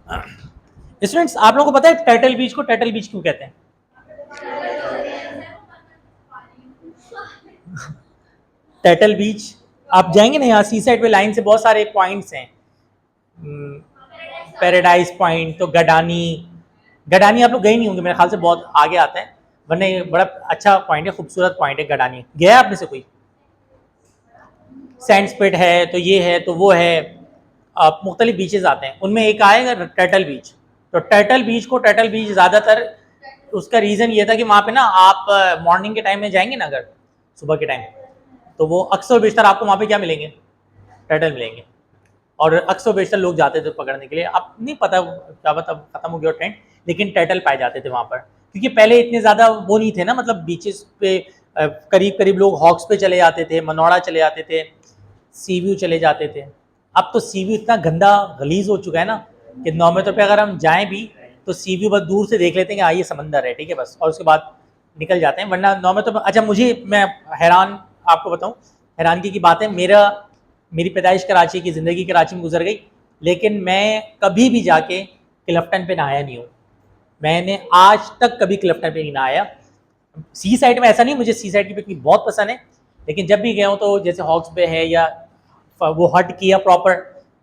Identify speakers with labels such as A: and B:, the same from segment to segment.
A: Students, आप लोगों को पता है टर्टल बीच को टर्टल बीच क्यों कहते हैं? टर्टल बीच आप जाएंगे ना, यहाँ सी साइड पे लाइन से बहुत सारे पॉइंट्स हैं, पैराडाइज पॉइंट, तो गडानी, गडानी आप लोग गए नहीं होंगे मेरे ख्याल से, बहुत आगे आता है, वरना ये बड़ा अच्छा पॉइंट है, खूबसूरत पॉइंट है गडानी। गया आप में से कोई? सैंड स्पिट है, तो ये है, तो वो है, मुख्तलिफ बीचेस आते हैं, उनमें एक आएगा टर्टल बीच। तो टर्टल बीच को टर्टल बीच ज़्यादातर, उसका रीज़न ये था कि वहाँ पे ना आप मॉर्निंग के टाइम में जाएंगे ना, अगर सुबह के टाइम, तो वो अक्सर बेशतर आपको वहाँ पे क्या मिलेंगे? टर्टल मिलेंगे। और अक्सर बेशतर लोग जाते थे पकड़ने के लिए। अब नहीं पता क्या पता खत्म हो गया ट्रेंड, लेकिन टर्टल पाए जाते थे वहाँ पर, क्योंकि पहले इतने ज़्यादा वो नहीं थे ना, मतलब बीचेस पे करीब करीब लोग हॉक्स पे चले जाते थे, मनौड़ा चले जाते थे, सी व्यू चले जाते थे। अब तो सी व्यू इतना गंदा गलीज हो चुका है ना कि 9 मिनट पे अगर हम जाएं भी तो सी व्यू बस दूर से देख लेते हैं कि हाँ ये समंदर है, ठीक है बस, और उसके बाद निकल जाते हैं, वरना 9 मिनट तो। अच्छा, मुझे, मैं हैरान आपको बताऊं, हैरानगी की बात है, मेरी पैदाइश कराची की, ज़िंदगी कराची में गुजर गई, लेकिन मैं कभी भी जाके क्लिफ्टन पे नहाया नहीं हूँ। मैंने आज तक कभी क्लिफ्टन पे नहीं नहाया। सी साइड में ऐसा नहीं, मुझे सी साइड की पिकनिक बहुत पसंद है, लेकिन जब भी गया हूँ तो जैसे हॉक्स पे है या वो हट किया प्रॉपर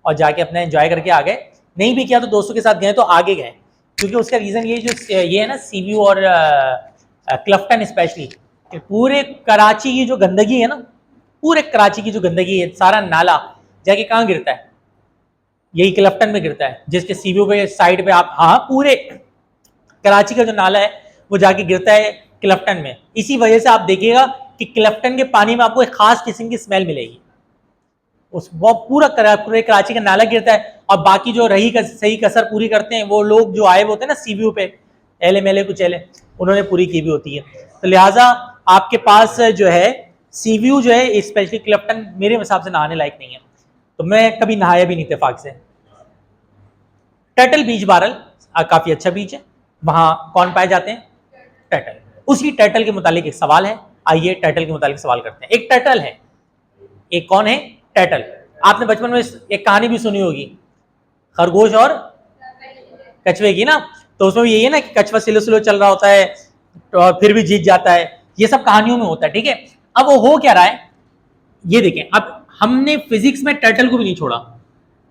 A: और जाके अपना एंजॉय करके आ गए, नहीं भी किया तो दोस्तों के साथ गए तो आगे गए, क्योंकि उसका रीज़न ये जो ये है ना, सी व्यू और क्लिफ्टन स्पेशली, पूरे कराची की जो गंदगी है ना, पूरे कराची की जो गंदगी है, सारा नाला जाके कहाँ गिरता है? यही क्लिफ्टन में गिरता है, जिसके सी व्यू पे साइड पे आप, हाँ, पूरे कराची का जो नाला है वो जाके गिरता है क्लिफ्टन में। इसी वजह से आप देखिएगा कि क्लिफ्टन के पानी में आपको एक खास किस्म की स्मेल मिलेगी। उस वो पूरे कराची का नाला गिरता है, और बाकी जो रही सही कसर पूरी करते हैं वो लोग जो आए होते हैं ना सी व्यू पे, एले मेले कुछ एले, उन्होंने पूरी की भी होती है। तो लिहाजा आपके पास जो है सी व्यू जो है, स्पेशली क्लिफ्टन, मेरे हिसाब से नहाने लायक नहीं है, तो मैं कभी नहाया भी नहीं इत्तेफाक से। टर्टल बीच बहरल काफ़ी अच्छा बीच है, वहाँ कौन पाए जाते हैं? टर्टल। उसी टर्टल के मुतालिक एक सवाल है, आइए टर्टल के मुतालिक सवाल करते हैं। एक टर्टल है, एक कौन है? टर्टल। आपने बचपन में एक कहानी भी सुनी होगी, खरगोश और कछुए की ना, तो उसमें भी यही है ना कि कछुआ स्लो स्लो चल रहा होता है और फिर भी जीत जाता है, ये सब कहानियों में होता है, ठीक है। अब वो हो क्या रहा है, ये देखें। अब हमने फिजिक्स में टर्टल को भी नहीं छोड़ा,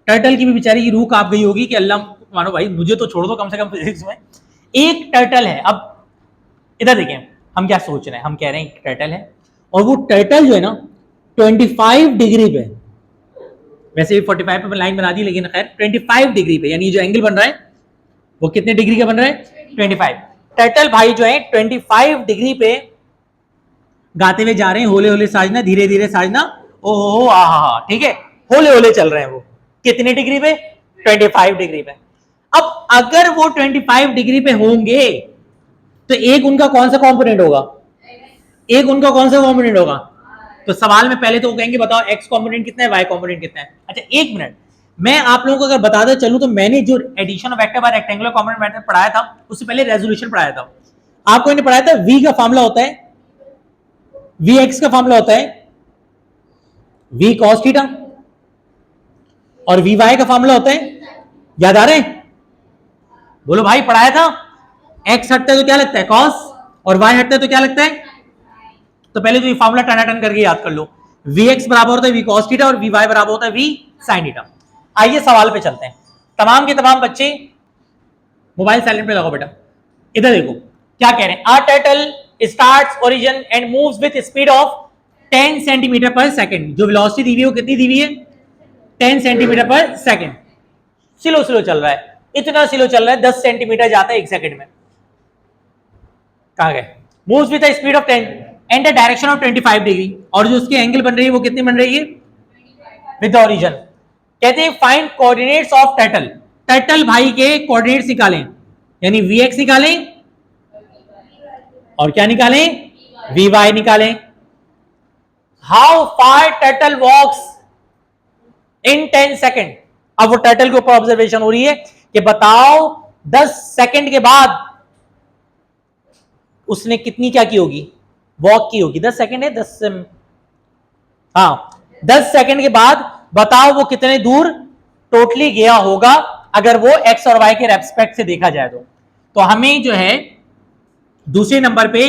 A: टर्टल की भी बेचारी की रूह कांप गई होगी कि अल्लाह मानो भाई मुझे तो छोड़ दो कम से कम फिजिक्स में। एक टर्टल है, अब इधर देखें हम क्या सोच रहे हैं, हम कह रहे हैं एक टर्टल है, और वो टर्टल जो है ना 25 डिग्री पे, वैसे भी 45 पे लाइन बना दी, लेकिन खैर 25 डिग्री पे, यानी जो एंगल बन रहा है वो कितने डिग्री का बन रहा है? 25। टर्टल भाई जो है 25 डिग्री पे गाते हुए जा रहे हैं, होले होले साजना, धीरे धीरे साजना, ओ हो आ हा, ठीक है, होले होले चल रहे हैं। वो कितने डिग्री पे? 25 डिग्री पे। अब अगर वो 25 डिग्री पे होंगे तो एक उनका कौन सा कॉम्पोनेंट होगा? एक उनका कौन सा कॉम्पोनेंट होगा? तो सवाल में पहले तो वो कहेंगे बताओ एक्स कॉम्पोनेंट कितना है, वाई कॉम्पोनेंट कितना है। अच्छा एक मिनट, मैं आप लोगों को अगर बताते चलूं तो मैंने जो addition of vector by rectangular component method पढ़ाया था उससे पहले रेजोल्यूशन पढ़ाया था। आपको इन्हें पढ़ाया था v का फॉर्मूला होता है, vx का फॉर्मूला होता है v cos थीटा, और vy का फॉर्मूला होता है, याद आ रहे हैं? बोलो भाई, पढ़ाया था। x हटता है तो क्या लगता है? cos, और y हटता है तो क्या लगता है? तो पहले तो ये फॉर्मूला टनाटन करके याद कर लो, vx बराबर होता है v cos थीटा और vy बराबर होता है v sin थीटा। आइए सवाल पे चलते हैं। तमाम के तमाम बच्चे मोबाइल साइलेंट पे लगाओ बेटा। इधर देखो क्या कह रहे हैं, a turtle starts origin and moves with speed of 10 centimetre per second. जो वेलोसिटी दी हुई है वो कितनी दी हुई है? 10 centimetre per second. Slow slow चल रहा है, इतना स्लो चल रहा है 10 सेंटीमीटर जाता है एक सेकंड में। कहां गए? Moves with the speed of 10 and the direction of 25 degree, और जो उसकी एंगल बन रही है वो कितनी बन रही है? With the origin. कहते हैं find coordinates of turtle. Turtle भाई के कोऑर्डिनेट्स निकालें, यानी vx निकालें और क्या निकालें? vy निकालें। How far turtle walks in 10 second. अब वो टर्टल के ऊपर ऑब्जर्वेशन हो रही है कि बताओ 10 सेकेंड के बाद उसने कितनी क्या की होगी? वॉक की होगी। 10 सेकेंड है, 10 से, हाँ 10 सेकेंड के बाद बताओ वो कितने दूर टोटली गया होगा अगर वो एक्स और वाई के रेस्पेक्ट से देखा जाए तो हमें जो है दूसरे नंबर पे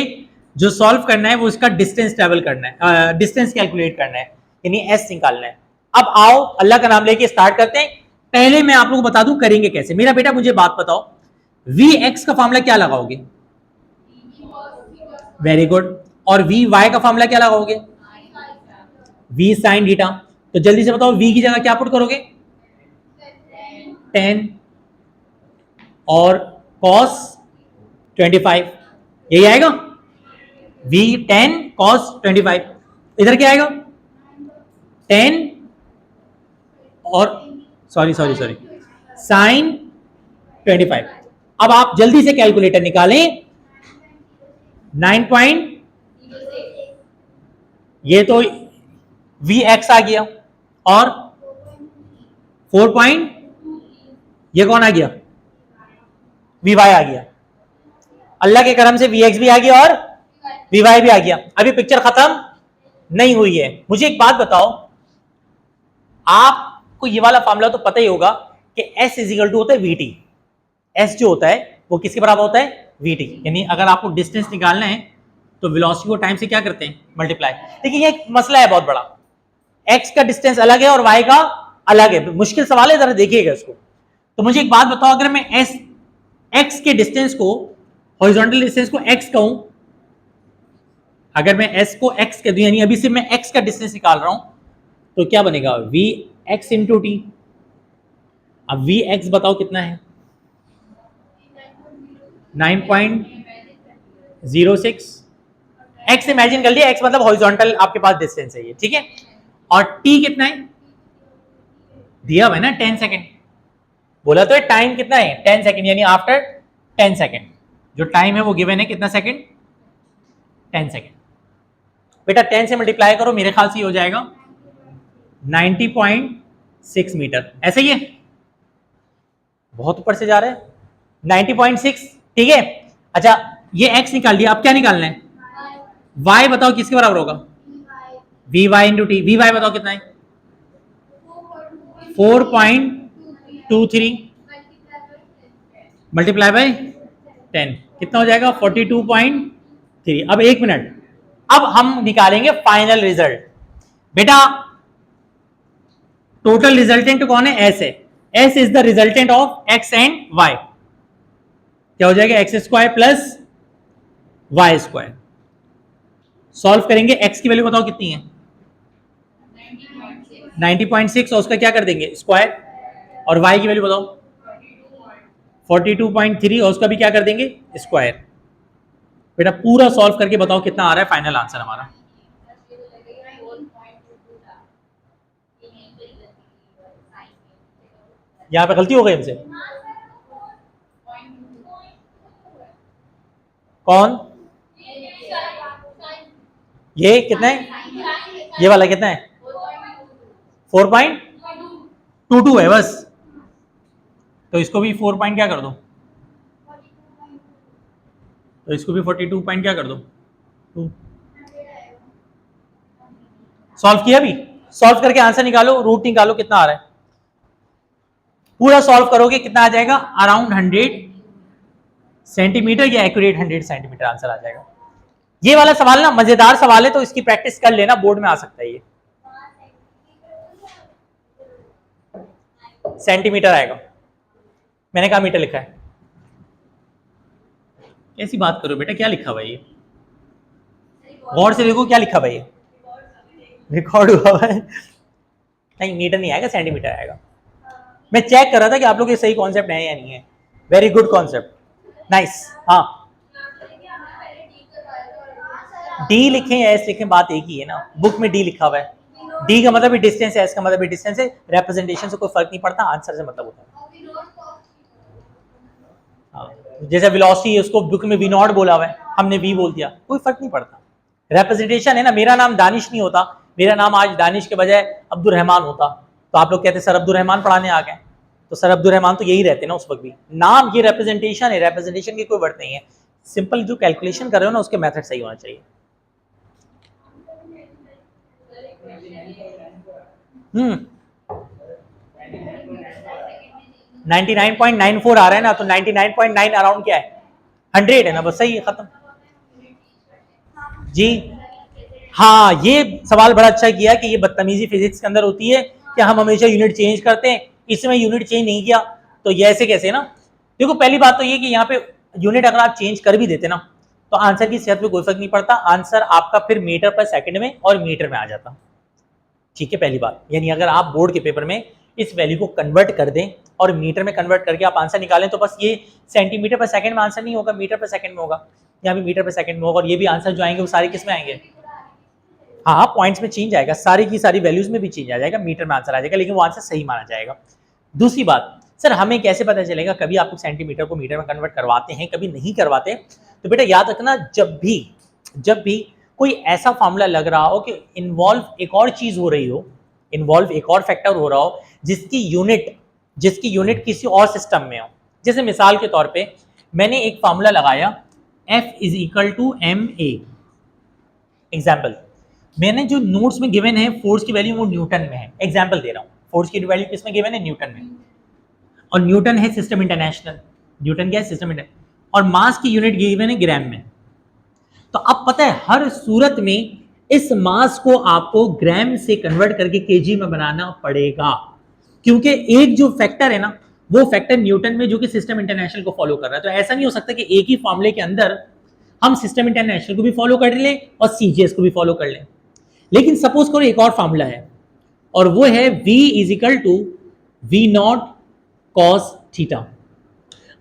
A: जो सॉल्व करना है वो इसका डिस्टेंस ट्रेवल करना है, डिस्टेंस कैलकुलेट करना है, यानी एस निकालना है। अब आओ अल्लाह का नाम लेके स्टार्ट करते हैं। पहले मैं आप लोगों को बता दूं करेंगे कैसे। मेरा बेटा मुझे बात बताओ, वी एक्स का फॉर्मूला क्या लगाओगे? Very good. और वी वाई का फॉर्मूला क्या लगाओगे? V sine theta. तो जल्दी से बताओ वी की जगह क्या पुट करोगे? 10 और cos 25, यही आएगा। v 10 cos 25, इधर क्या आएगा? 10 और सॉरी साइन 25। अब आप जल्दी से कैलकुलेटर निकालें। 9 पॉइंट, ये तो वी एक्स आ गया, और 4 पॉइंट, ये कौन आ गया? वी वाई आ गया। अल्लाह के करम से वी एक्स भी आ गया और वी वाई भी आ गया। अभी पिक्चर खत्म नहीं हुई है। मुझे एक बात बताओ, आपको ये वाला फॉर्मूला तो पता ही होगा कि एस इजिकल टू होता है वी टी। एस जो होता है वो किसके बराबर होता है? We T. यानी अगर आपको डिस्टेंस निकालना है तो वेलोसिटी को टाइम से क्या करते हैं? मल्टीप्लाई। देखिए ये एक मसला है बहुत बड़ा, एक्स का डिस्टेंस अलग है और वाई का अलग है। मुश्किल सवाल है, जरा देखिएगा इसको। तो मुझे एक बात बताओ, अगर मैं एस एक्स के डिस्टेंस को, हॉरिजॉन्टल डिस्टेंस को एक्स कहूं, अगर मैं एस को एक्स कह दूं, यानी अभी से मैं एक्स का डिस्टेंस निकाल रहा हूं, तो क्या बनेगा? V X into T. अब वी एक्स बताओ कितना है? 9.06। एक्स इमेजिन कर लिया, एक्स मतलब हॉरिजॉन्टल आपके पास डिस्टेंस है ये, ठीक है। और टी कितना है? दिया हुआ है ना, 10 सेकेंड। बोला तो है टाइम कितना है? 10 सेकेंड, यानी आफ्टर 10 सेकेंड जो टाइम है वो गिवन है कितना सेकेंड? 10 सेकेंड। बेटा 10 से मल्टीप्लाई करो, मेरे ख्याल से ये हो जाएगा 90.6 मीटर। ऐसे ही है, बहुत ऊपर से जा रहा है। 90.6, ठीक है। अच्छा ये x निकाल लिया, अब क्या निकालना है? y बताओ किसके बराबर होगा? V Y into T. V Y बताओ कितना है? 4.23 मल्टीप्लाई बाय 10 कितना हो जाएगा? 42.3। अब एक मिनट, अब हम निकालेंगे फाइनल रिजल्ट। बेटा टोटल रिजल्टेंट कौन है? एस है। S is the resultant of X and Y. क्या हो जाएगा? X square plus Y square. Solve करेंगे, एक्स की वैल्यू बताओ कितनी है? 90.6, और उसका क्या कर देंगे? स्क्वायर। और वाई की वैल्यू बताओ? 42.3, और उसका भी क्या कर देंगे? स्क्वायर। बेटा पूरा सॉल्व करके बताओ कितना आ रहा है फाइनल आंसर हमारा? यहां पे गलती हो गई हमसे। कौन? ये कितना है? ये वाला कितना है? 4.22 है बस। तो इसको भी 4 पॉइंट क्या कर दो, तो इसको भी 42 पॉइंट क्या कर दो, 2। सॉल्व किया? भी सॉल्व करके आंसर निकालो, रूट निकालो कितना आ रहा है। पूरा सॉल्व करोगे कितना आ जाएगा? अराउंड 100 सेंटीमीटर या एक्यूरेट 100 सेंटीमीटर आंसर आ जाएगा। ये वाला सवाल ना मजेदार सवाल है, तो इसकी प्रैक्टिस कर लेना, बोर्ड में आ सकता है ये। सेंटीमीटर आएगा, मैंने कहा मीटर लिखा है। कैसी बात करो बेटा, क्या लिखा हुआ है ये? गौर से देखो क्या लिखा हुआ है ये। रिकॉर्ड हुआ है। नहीं मीटर नहीं आएगा, सेंटीमीटर आएगा। मैं चेक कर रहा था कि आप लोग ये सही कॉन्सेप्ट है या नहीं है। Very good concept, nice. हाँ डी लिखें या एस लिखें, बात एक ही है ना। बुक में डी लिखा हुआ है, डी का मतलब भी डिस्टेंस है, एस का मतलब भी डिस्टेंस है। रिप्रेजेंटेशन से कोई फर्क नहीं पड़ता, आंसर से मतलब होता है। जैसे वेलोसिटी है, उसको बुक में वी नॉट बोला हुआ है, हमने वी बोल दिया, कोई फर्क नहीं पड़ता। रिप्रेजेंटेशन है ना। मेरा नाम दानिश नहीं होता, मेरा नाम आज दानिश के बजाय अब्दुल रहमान होता, तो आप लोग कहते सर अब्दुल रहमान पढ़ाने आ गए। तो सर अब्दुल रहमान तो यही रहते ना उस वक्त भी। नाम ये रिप्रेजेंटेशन है, रिप्रेजेंटेशन की कोई वर्ड नहीं है। सिंपल जो कैलकुलेशन कर रहे हो ना, उसके मेथड सही होना चाहिए। 99.94 आ रहा है ना, तो 99.9 अराउंड क्या है, 100 है ना, बस सही है, खत्म जी। हाँ, ये सवाल बड़ा अच्छा किया कि ये बदतमीजी फिजिक्स के अंदर होती है कि हम हमेशा यूनिट चेंज करते हैं, इसमें यूनिट चेंज नहीं किया, तो ये ऐसे कैसे ना। देखो पहली बात तो ये कि यहाँ पे यूनिट अगर आप चेंज कर भी देते ना, तो आंसर की सेहत पे कोई फर्क नहीं पड़ता, आंसर आपका फिर मीटर पर सेकंड में और मीटर में आ जाता। ठीक है, पहली बात, यानी अगर आप बोर्ड के पेपर में इस वैल्यू को कन्वर्ट कर दें और मीटर में कन्वर्ट करके आप आंसर निकालें, तो बस ये सेंटीमीटर पर सेकंड में आंसर नहीं होगा, मीटर पर सेकंड में होगा, यहाँ भी मीटर पर सेकंड में होगा, और ये भी आंसर जो आएंगे वो सारे किस में आएंगे, हाँ पॉइंट्स में चेंज आएगा, सारी की सारी वैल्यूज में भी चेंज आ जाएगा, मीटर में आंसर आ जाएगा, लेकिन वो आंसर सही माना जाएगा। दूसरी बात, सर हमें कैसे पता चलेगा, कभी आप सेंटीमीटर को मीटर में कन्वर्ट करवाते हैं, कभी नहीं करवाते, तो बेटा याद रखना, जब भी कोई ऐसा फॉर्मूला लग रहा हो कि इन्वॉल्व एक और चीज हो रही हो, इन्वॉल्व एक और फैक्टर हो रहा हो जिसकी यूनिट किसी और सिस्टम में हो, जैसे मिसाल के तौर पे मैंने एक फॉर्मूला लगाया F = ma, एग्जाम्पल, मैंने जो नोट्स में गिवन है फोर्स की वैल्यू वो न्यूटन में है, एग्जाम्पल दे रहा हूं, फोर्स की वैल्यू किसमें गिवन है, न्यूटन में, और न्यूटन है सिस्टम इंटरनेशनल, न्यूटन क्या है, सिस्टम इंटरनेशनल, और मास की यूनिट गिवन है ग्राम में। तो अब पता है हर सूरत में इस मास को आपको ग्राम से कन्वर्ट करके केजी में बनाना पड़ेगा, क्योंकि एक जो फैक्टर है ना, वो फैक्टर न्यूटन में जो कि सिस्टम इंटरनेशनल को फॉलो कर रहा है, तो ऐसा नहीं हो सकता कि एक ही फॉर्मूले के अंदर हम सिस्टम इंटरनेशनल को भी फॉलो कर लें और सीजीएस को भी फॉलो कर लें। लेकिन सपोज करो एक और फॉर्मूला है, और वो है V = V0 cos थीटा।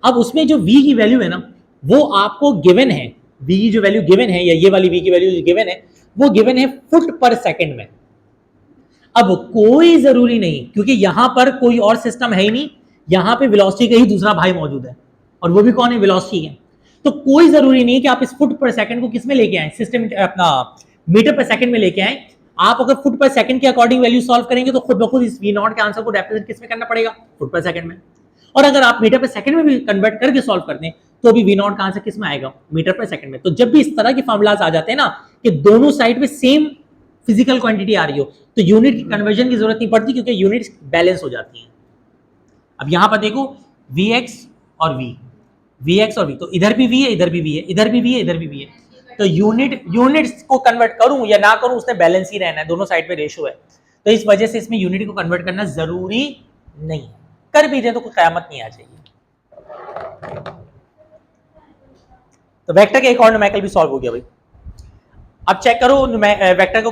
A: अब उसमें जो V की वैल्यू है ना, वो आपको गिवन है, V की जो वैल्यू गिवन है, या ये वाली V की वैल्यू जो गिवन है, वो गिवन है फुट पर सेकंड में। अब कोई जरूरी नहीं, क्योंकि यहां पर कोई और सिस्टम है ही नहीं, यहां पे वेलोसिटी का ही दूसरा भाई मौजूद है, और वो भी कौन है, वेलोसिटी है। तो कोई जरूरी नहीं कि आप इस फुट पर सेकंड को किस में लेके आए, सिस्टम अपना मीटर पर सेकंड में लेके आए। आप अगर फुट पर सेकंड के अकॉर्डिंग वैल्यू सॉल्व करेंगे तो खुद ब खुद इस V0 के आंसर को रिप्रेजेंट किस में करना पड़ेगा, फुट पर सेकंड में। और अगर आप मीटर पर सेकंड में भी कन्वर्ट करके सॉल्व कर दें तो भी V0 का आंसर किस में आएगा, मीटर पर सेकंड में। तो जब भी इस तरह के फॉर्मूलाज आ जाते हैं ना कि दोनों साइड पे सेम फिजिकल क्वांटिटी आ रही हो, तो यूनिट कन्वर्जन की जरूरत नहीं पड़ती, क्योंकि यूनिट्स बैलेंस हो जाती हैं। अब यहां पर देखो Vx और V, तो इधर भी V है, इधर भी V है, इधर भी V है, इधर भी V है, तो यूनिट्स को कन्वर्ट करूं या ना करूं उसने बैलेंस ही रहना है, दोनों साइड पे रेशियो है, तो इस वजह से इसमें यूनिट को कन्वर्ट करना जरूरी नहीं है, कर भी दे तो कोई कयामत नहीं आ जाएगी। तो वेक्टर के एक और न्यूमेरिकल भी सॉल्व हो गया भाई। अब चेक करो वेक्टर को